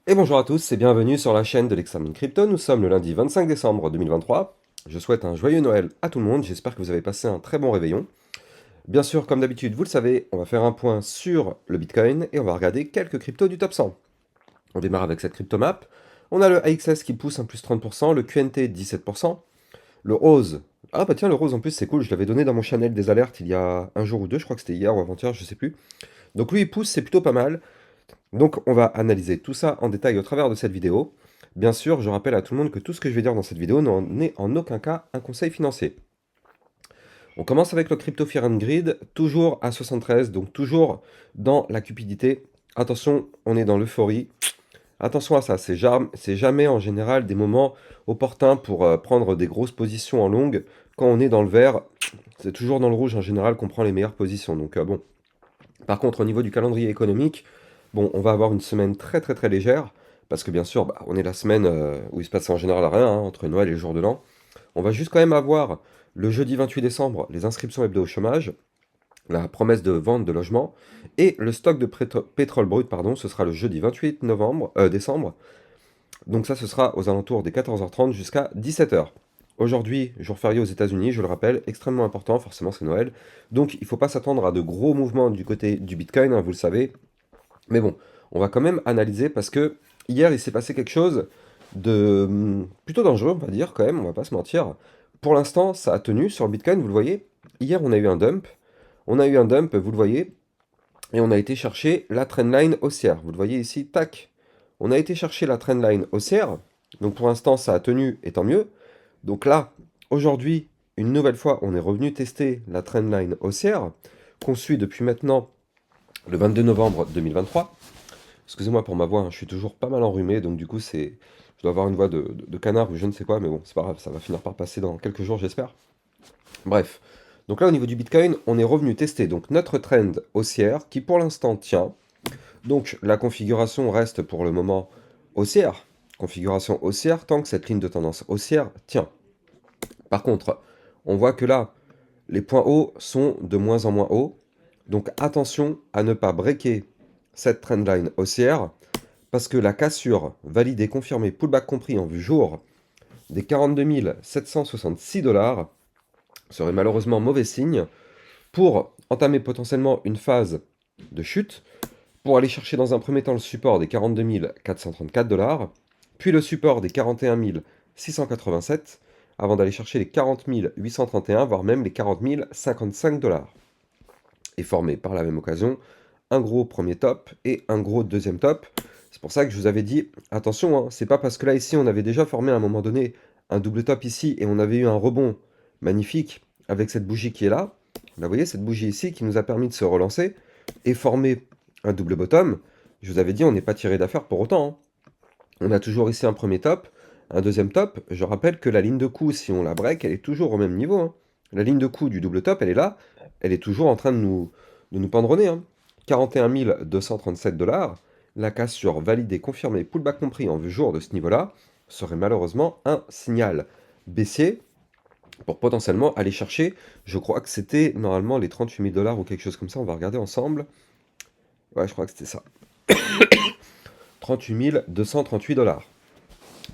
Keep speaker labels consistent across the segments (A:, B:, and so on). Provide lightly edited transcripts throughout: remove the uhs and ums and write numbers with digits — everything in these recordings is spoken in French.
A: Et bonjour à tous et bienvenue sur la chaîne de l'Examen Crypto. Nous sommes le lundi 25 décembre 2023. Je souhaite un joyeux Noël à tout le monde. J'espère que vous avez passé un très bon réveillon. Bien sûr, comme d'habitude, vous le savez, on va faire un point sur le Bitcoin et on va regarder quelques cryptos du top 100. On démarre avec cette crypto map. On a le AXS qui pousse un plus 30%, le QNT 17%, le Rose. Ah bah tiens, le Rose en plus c'est cool, je l'avais donné dans mon channel des alertes il y a un jour ou deux, je crois que c'était hier ou avant-hier, je sais plus. Donc lui il pousse, c'est plutôt pas mal. Donc on va analyser tout ça en détail au travers de cette vidéo. Bien sûr, je rappelle à tout le monde que tout ce que je vais dire dans cette vidéo n'en est en aucun cas un conseil financier. On commence avec le Crypto Fear and Greed, toujours à 73, donc toujours dans la cupidité. Attention, on est dans l'euphorie. Attention à ça, c'est jamais en général des moments opportuns pour prendre des grosses positions en longue. Quand on est dans le vert, c'est toujours dans le rouge en général qu'on prend les meilleures positions. Donc bon. Par contre, au niveau du calendrier économique, bon, on va avoir une semaine très très très légère, parce que bien sûr, bah, on est la semaine où il se passe en général rien, hein, entre Noël et le jour de l'an. On va juste quand même avoir le jeudi 28 décembre les inscriptions hebdo au chômage, la promesse de vente de logement, et le stock de pétrole brut, pardon, ce sera le jeudi 28 décembre. Donc ça, ce sera aux alentours des 14h30 jusqu'à 17h. Aujourd'hui, jour férié aux États-Unis, je le rappelle, extrêmement important, forcément c'est Noël. Donc il ne faut pas s'attendre à de gros mouvements du côté du Bitcoin, hein, vous le savez. Mais bon, on va quand même analyser parce que hier il s'est passé quelque chose de plutôt dangereux, on va dire quand même, on va pas se mentir. Pour l'instant, ça a tenu sur le Bitcoin, vous le voyez. Hier, on a eu un dump. On a eu un dump, vous le voyez, et on a été chercher la trendline haussière. Vous le voyez ici, tac. On a été chercher la trendline haussière. Donc pour l'instant, ça a tenu et tant mieux. Donc là, aujourd'hui, une nouvelle fois, on est revenu tester la trendline haussière qu'on suit depuis maintenant le 22 novembre 2023. Excusez-moi pour ma voix, hein, je suis toujours pas mal enrhumé, donc du coup, je dois avoir une voix de canard ou je ne sais quoi, mais bon, c'est pas grave, ça va finir par passer dans quelques jours, j'espère. Bref. Donc là, au niveau du Bitcoin, on est revenu tester donc notre trend haussière qui pour l'instant tient. Donc la configuration reste pour le moment haussière. Configuration haussière tant que cette ligne de tendance haussière tient. Par contre, on voit que là, les points hauts sont de moins en moins hauts. Donc attention à ne pas breaker cette trendline haussière parce que la cassure validée, confirmée, pullback compris en vue jour des 42 766 dollars serait malheureusement mauvais signe pour entamer potentiellement une phase de chute, pour aller chercher dans un premier temps le support des 42 434 dollars, puis le support des 41 687, avant d'aller chercher les 40 831, voire même les 40 055 dollars. Et former par la même occasion un gros premier top et un gros deuxième top. C'est pour ça que je vous avais dit, attention, hein, c'est pas parce que là ici on avait déjà formé à un moment donné un double top ici et on avait eu un rebond magnifique avec cette bougie qui est là. Là vous voyez cette bougie ici qui nous a permis de se relancer et former un double bottom. Je vous avais dit on n'est pas tiré d'affaire pour autant, hein. On a toujours ici un premier top, un deuxième top. Je rappelle que la ligne de coup, si on la break, elle est toujours au même niveau, hein. La ligne de coup du double top, elle est là, elle est toujours en train de nous pendre au nez, hein. 41 237 dollars. La cassure validée, confirmée, pullback compris en vue jour de ce niveau-là, serait malheureusement un signal baissier pour potentiellement aller chercher, je crois que c'était normalement les 38 000 dollars ou quelque chose comme ça, on va regarder ensemble. Ouais, je crois que c'était ça. 38 238 dollars.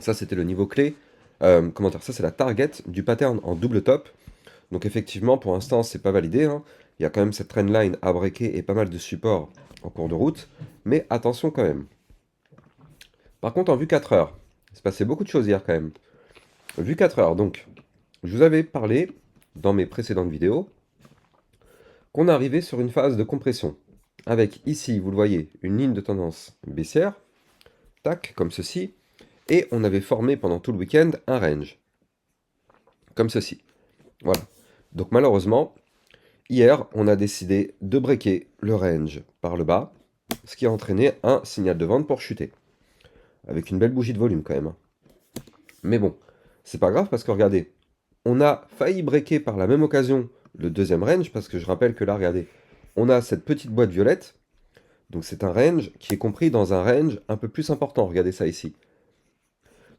A: Ça, c'était le niveau clé. Comment dire, ça, c'est la target du pattern en double top. Donc, effectivement, pour l'instant, c'est pas validé, hein. Il y a quand même cette trendline à breaker et pas mal de supports en cours de route. Mais attention quand même. Par contre, en vue 4 heures, il s'est passé beaucoup de choses hier quand même. Vue 4 heures, donc, je vous avais parlé dans mes précédentes vidéos qu'on arrivait sur une phase de compression. Avec ici, vous le voyez, une ligne de tendance baissière, tac, comme ceci, et on avait formé pendant tout le week-end un range, comme ceci. Voilà. Donc malheureusement, hier, on a décidé de breaker le range par le bas, ce qui a entraîné un signal de vente pour chuter. Avec une belle bougie de volume quand même, hein. Mais bon, c'est pas grave parce que regardez, on a failli breaker par la même occasion le deuxième range, parce que je rappelle que là, regardez, on a cette petite boîte violette, donc c'est un range qui est compris dans un range un peu plus important, regardez ça ici.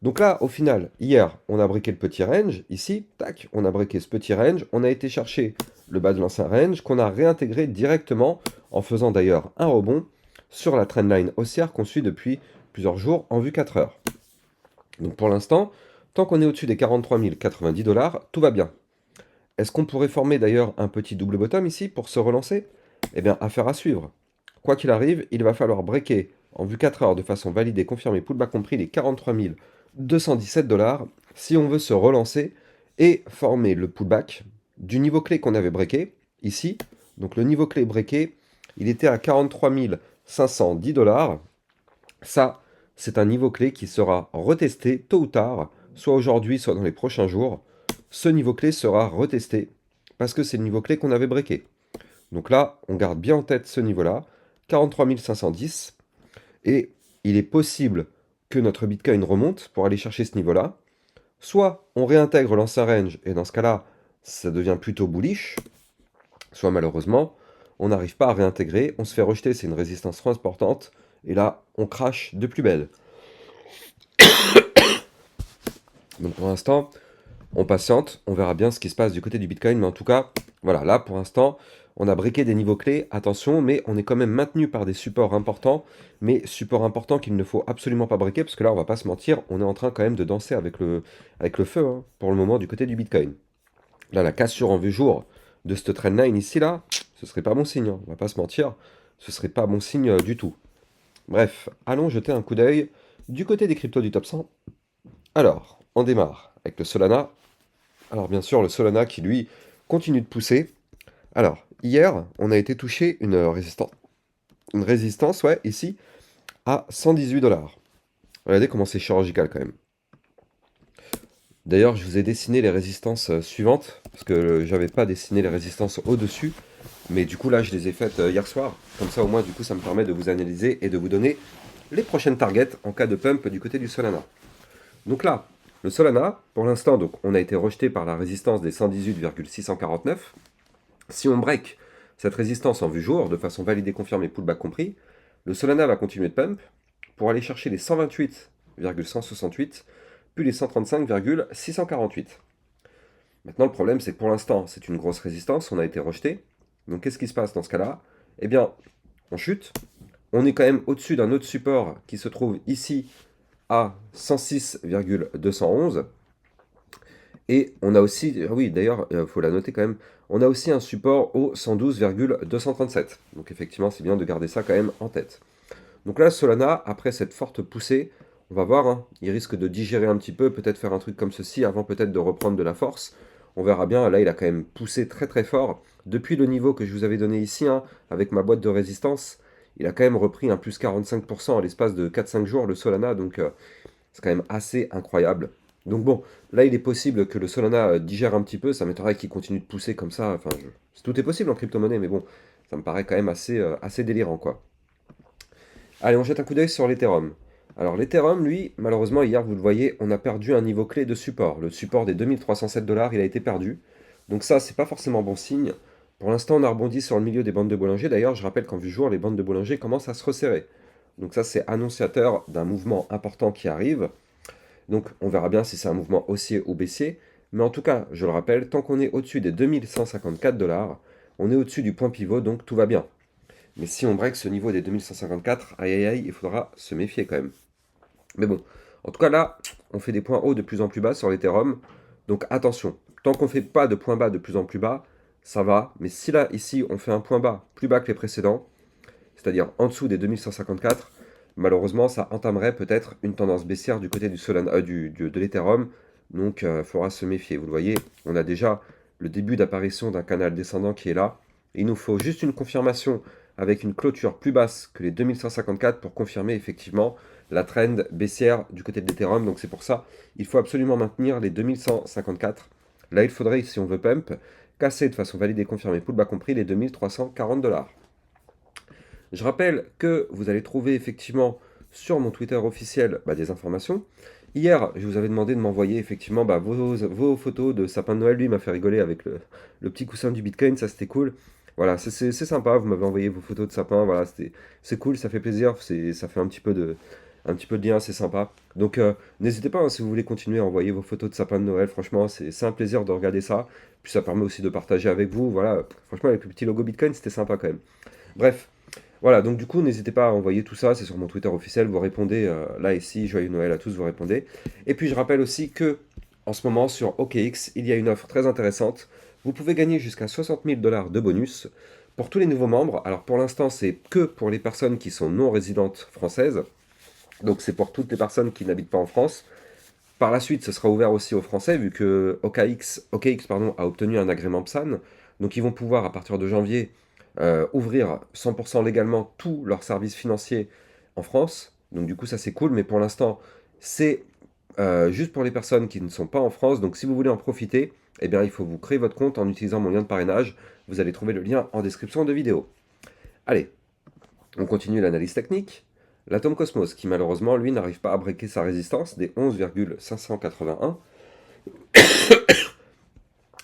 A: Donc là, au final, hier, on a breaké le petit range, ici, tac, on a breaké ce petit range, on a été chercher le bas de l'ancien range, qu'on a réintégré directement, en faisant d'ailleurs un rebond sur la trendline haussière qu'on suit depuis plusieurs jours en vue 4 heures. Donc pour l'instant, tant qu'on est au-dessus des 43 090 $, tout va bien. Est-ce qu'on pourrait former d'ailleurs un petit double bottom ici pour se relancer? Eh bien, affaire à suivre. Quoi qu'il arrive, il va falloir breaker en vue 4 heures de façon validée, confirmée, pullback compris, les 43 217 $ si on veut se relancer et former le pullback du niveau clé qu'on avait breaké ici. Donc le niveau clé breaké, il était à 43 510 $. Ça, c'est un niveau clé qui sera retesté tôt ou tard, soit aujourd'hui, soit dans les prochains jours. Ce niveau clé sera retesté parce que c'est le niveau clé qu'on avait breaké. Donc là, on garde bien en tête ce niveau-là, 43 510. Et il est possible que notre Bitcoin remonte pour aller chercher ce niveau-là. Soit on réintègre l'ancien range, et dans ce cas-là, ça devient plutôt bullish. Soit malheureusement, on n'arrive pas à réintégrer, on se fait rejeter, c'est une résistance trop importante. Et là, on crache de plus belle. Donc pour l'instant, on patiente, on verra bien ce qui se passe du côté du Bitcoin. Mais en tout cas, voilà, là pour l'instant, on a briqué des niveaux clés, attention, mais on est quand même maintenu par des supports importants, mais supports importants qu'il ne faut absolument pas briquer, parce que là, on va pas se mentir, on est en train quand même de danser avec le feu, hein, pour le moment, du côté du Bitcoin. Là, la cassure en vue jour de cette trendline ici, là, ce serait pas bon signe, hein, on va pas se mentir, ce serait pas bon signe du tout. Bref, allons jeter un coup d'œil du côté des cryptos du top 100. Alors, on démarre avec le Solana. Alors bien sûr, le Solana qui, lui, continue de pousser. Alors, hier, on a été touché une résistance, ouais, ici, à 118 $. Regardez comment c'est chirurgical quand même. D'ailleurs, je vous ai dessiné les résistances suivantes, parce que j'avais pas dessiné les résistances au-dessus, mais du coup là, je les ai faites hier soir. Comme ça, au moins, du coup, ça me permet de vous analyser et de vous donner les prochaines targets en cas de pump du côté du Solana. Donc là, le Solana, pour l'instant, donc, on a été rejeté par la résistance des 118,649. Si on break cette résistance en vue jour, de façon validée, confirmée, pullback compris, le Solana va continuer de pump pour aller chercher les 128,168, puis les 135,648. Maintenant, le problème, c'est que pour l'instant, c'est une grosse résistance, on a été rejeté. Donc, qu'est-ce qui se passe dans ce cas-là? Eh bien, on chute. On est quand même au-dessus d'un autre support qui se trouve ici à 106,211. Et on a aussi, oui d'ailleurs, il faut la noter quand même, on a aussi un support au 112,237. Donc effectivement, c'est bien de garder ça quand même en tête. Donc là, Solana, après cette forte poussée, on va voir, hein, il risque de digérer un petit peu, peut-être faire un truc comme ceci avant peut-être de reprendre de la force. On verra bien, là il a quand même poussé très très fort. Depuis le niveau que je vous avais donné ici, hein, avec ma boîte de résistance, il a quand même repris un plus 45% à l'espace de 4-5 jours, le Solana, donc c'est quand même assez incroyable. Donc bon, là il est possible que le Solana digère un petit peu, ça m'étonnerait qu'il continue de pousser comme ça, enfin tout est possible en crypto-monnaie, mais bon, ça me paraît quand même assez délirant quoi. Allez, on jette un coup d'œil sur l'Ethereum. Alors l'Ethereum, lui, malheureusement hier vous le voyez, on a perdu un niveau clé de support. Le support des 2307 $, il a été perdu. Donc ça, c'est pas forcément bon signe. Pour l'instant, on a rebondi sur le milieu des bandes de Bollinger. D'ailleurs, je rappelle qu'en vue jour, les bandes de Bollinger commencent à se resserrer. Donc ça, c'est annonciateur d'un mouvement important qui arrive. Donc on verra bien si c'est un mouvement haussier ou baissier. Mais en tout cas, je le rappelle, tant qu'on est au-dessus des 2154 $, on est au-dessus du point pivot, donc tout va bien. Mais si on break ce niveau des 2154, aïe aïe aïe, il faudra se méfier quand même. Mais bon, en tout cas là, on fait des points hauts de plus en plus bas sur l'Ethereum. Donc attention, tant qu'on ne fait pas de points bas de plus en plus bas, ça va. Mais si là, ici, on fait un point bas plus bas que les précédents, c'est-à-dire en dessous des 2154, malheureusement, ça entamerait peut-être une tendance baissière du côté du Solana, de l'Ethereum. Donc il faudra se méfier. Vous le voyez, on a déjà le début d'apparition d'un canal descendant qui est là. Il nous faut juste une confirmation avec une clôture plus basse que les 2154 pour confirmer effectivement la trend baissière du côté de l'Ethereum. Donc c'est pour ça, il faut absolument maintenir les 2154. Là, il faudrait, si on veut pump, casser de façon validée, confirmée, pullback compris, les 2340 $. Je rappelle que vous allez trouver effectivement sur mon Twitter officiel des informations. Hier, je vous avais demandé de m'envoyer effectivement vos photos de sapin de Noël. Lui, il m'a fait rigoler avec le petit coussin du Bitcoin, ça c'était cool. Voilà, c'est sympa, vous m'avez envoyé vos photos de sapin, voilà, c'est cool, ça fait plaisir, ça fait un petit peu de lien, c'est sympa. Donc n'hésitez pas, hein, si vous voulez continuer à envoyer vos photos de sapin de Noël, franchement, c'est un plaisir de regarder ça. Puis ça permet aussi de partager avec vous, voilà. Franchement, avec le petit logo Bitcoin, c'était sympa quand même. Bref, Voilà, donc du coup, n'hésitez pas à envoyer tout ça, c'est sur mon Twitter officiel, vous répondez là ici, joyeux Noël à tous, vous répondez. Et puis je rappelle aussi que en ce moment sur OKX, il y a une offre très intéressante. Vous pouvez gagner jusqu'à 60 000 dollars de bonus pour tous les nouveaux membres. Alors pour l'instant, c'est que pour les personnes qui sont non résidentes françaises. Donc c'est pour toutes les personnes qui n'habitent pas en France. Par la suite, ce sera ouvert aussi aux Français, vu que OKX a obtenu un agrément PSAN. Donc ils vont pouvoir, à partir de janvier, ouvrir 100% légalement tous leurs services financiers en France. Donc du coup, ça c'est cool, mais pour l'instant, c'est juste pour les personnes qui ne sont pas en France. Donc si vous voulez en profiter, eh bien, il faut vous créer votre compte en utilisant mon lien de parrainage. Vous allez trouver le lien en description de vidéo. Allez, on continue l'analyse technique. L'atome Cosmos, qui malheureusement, lui, n'arrive pas à breaker sa résistance des 11,581.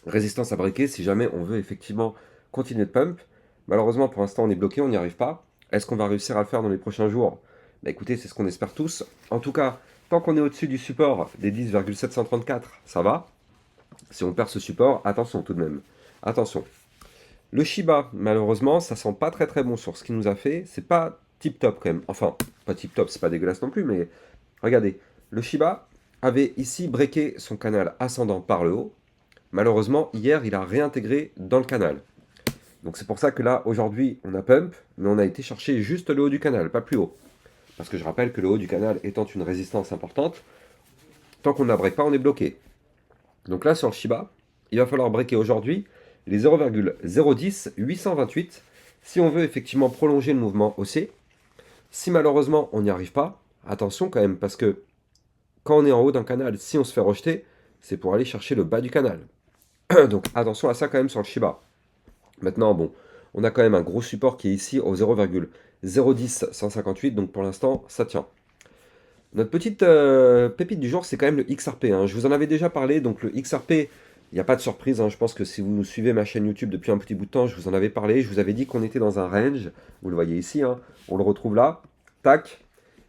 A: Résistance à breaker si jamais on veut effectivement continuer de pump. Malheureusement, pour l'instant, on est bloqué, on n'y arrive pas. Est-ce qu'on va réussir à le faire dans les prochains jours? Bah écoutez, c'est ce qu'on espère tous. En tout cas, tant qu'on est au-dessus du support des 10,734, ça va. Si on perd ce support, attention tout de même. Attention. Le Shiba, malheureusement, ça sent pas très très bon sur ce qu'il nous a fait. C'est pas tip top quand même. Enfin, pas tip top, c'est pas dégueulasse non plus, mais regardez. Le Shiba avait ici breaké son canal ascendant par le haut. Malheureusement, hier, il a réintégré dans le canal. Donc c'est pour ça que là, aujourd'hui, on a pump, mais on a été chercher juste le haut du canal, pas plus haut. Parce que je rappelle que le haut du canal étant une résistance importante, tant qu'on ne la break pas, on est bloqué. Donc là, sur le Shiba, il va falloir breaker aujourd'hui les 0,010 828 si on veut effectivement prolonger le mouvement haussier. Si malheureusement on n'y arrive pas, attention quand même, parce que quand on est en haut d'un canal, si on se fait rejeter, c'est pour aller chercher le bas du canal. Donc attention à ça quand même sur le Shiba. Maintenant, bon, on a quand même un gros support qui est ici au 0,010 158, donc pour l'instant, ça tient. Notre petite pépite du jour, c'est quand même le XRP. Hein. Je vous en avais déjà parlé, donc le XRP, il n'y a pas de surprise. Hein. Je pense que si vous nous suivez ma chaîne YouTube depuis un petit bout de temps, je vous en avais parlé. Je vous avais dit qu'on était dans un range. Vous le voyez ici, hein. On le retrouve là. Tac.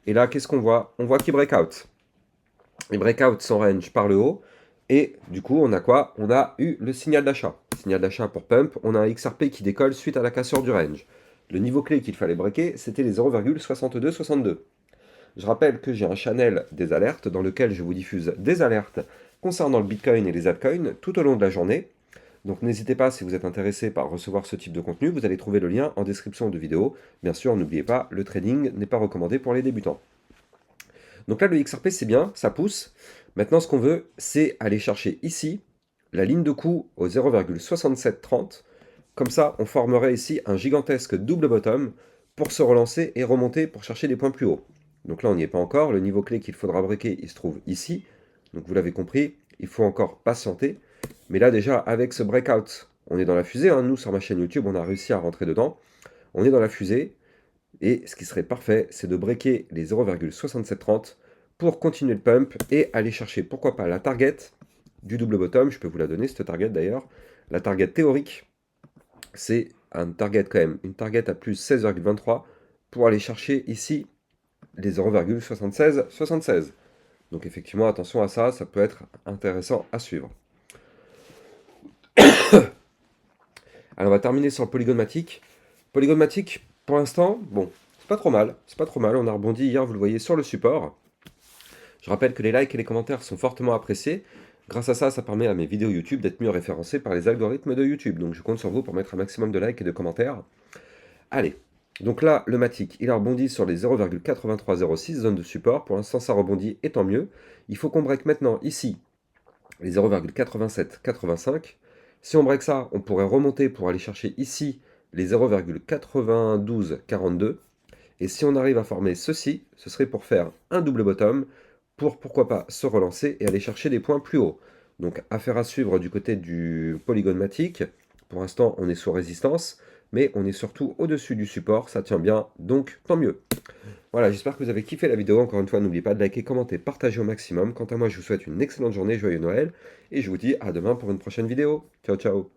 A: Et là, qu'est-ce qu'on voit? On voit qu'il break out. Il break out son range par le haut. Et du coup, on a quoi? On a eu le signal d'achat. Signal d'achat pour pump. On a un XRP qui décolle suite à la cassure du range. Le niveau clé qu'il fallait breaker, c'était les 0,6262. Je rappelle que j'ai un channel des alertes dans lequel je vous diffuse des alertes concernant le Bitcoin et les altcoins tout au long de la journée. Donc n'hésitez pas, si vous êtes intéressé par recevoir ce type de contenu, vous allez trouver le lien en description de vidéo. Bien sûr, n'oubliez pas, le trading n'est pas recommandé pour les débutants. Donc là, le XRP, c'est bien, ça pousse. Maintenant, ce qu'on veut, c'est aller chercher ici la ligne de coup au 0,6730. Comme ça, on formerait ici un gigantesque double bottom pour se relancer et remonter pour chercher des points plus hauts. Donc là, on n'y est pas encore. Le niveau clé qu'il faudra breaker, il se trouve ici. Donc vous l'avez compris, il faut encore patienter. Mais là, déjà, avec ce breakout, on est dans la fusée. Hein. Nous, sur ma chaîne YouTube, on a réussi à rentrer dedans. On est dans la fusée. Et ce qui serait parfait, c'est de breaker les 0,6730 pour continuer le pump et aller chercher, pourquoi pas, la target du double bottom. Je peux vous la donner, cette target d'ailleurs. La target théorique, c'est un target quand même, une target à plus 16,23 pour aller chercher ici les 0,7676. Donc effectivement, attention à ça, ça peut être intéressant à suivre. Alors on va terminer sur le polygonmatique. Polygonmatique, pour l'instant, bon, c'est pas trop mal. C'est pas trop mal, on a rebondi hier, vous le voyez, sur le support. Je rappelle que les likes et les commentaires sont fortement appréciés. Grâce à ça, ça permet à mes vidéos YouTube d'être mieux référencées par les algorithmes de YouTube. Donc je compte sur vous pour mettre un maximum de likes et de commentaires. Allez, donc là, le Matic, il a rebondi sur les 0,8306 zones de support. Pour l'instant, ça rebondit et tant mieux. Il faut qu'on break maintenant ici les 0,8785. Si on break ça, on pourrait remonter pour aller chercher ici les 0,9242. Et si on arrive à former ceci, ce serait pour faire un double bottom, pour pourquoi pas se relancer et aller chercher des points plus hauts. Donc affaire à suivre du côté du polygone matic. Pour l'instant, on est sous résistance, mais on est surtout au-dessus du support, ça tient bien, donc tant mieux. Voilà, j'espère que vous avez kiffé la vidéo. Encore une fois, n'oubliez pas de liker, commenter, partager au maximum. Quant à moi, je vous souhaite une excellente journée, joyeux Noël, et je vous dis à demain pour une prochaine vidéo. Ciao, ciao.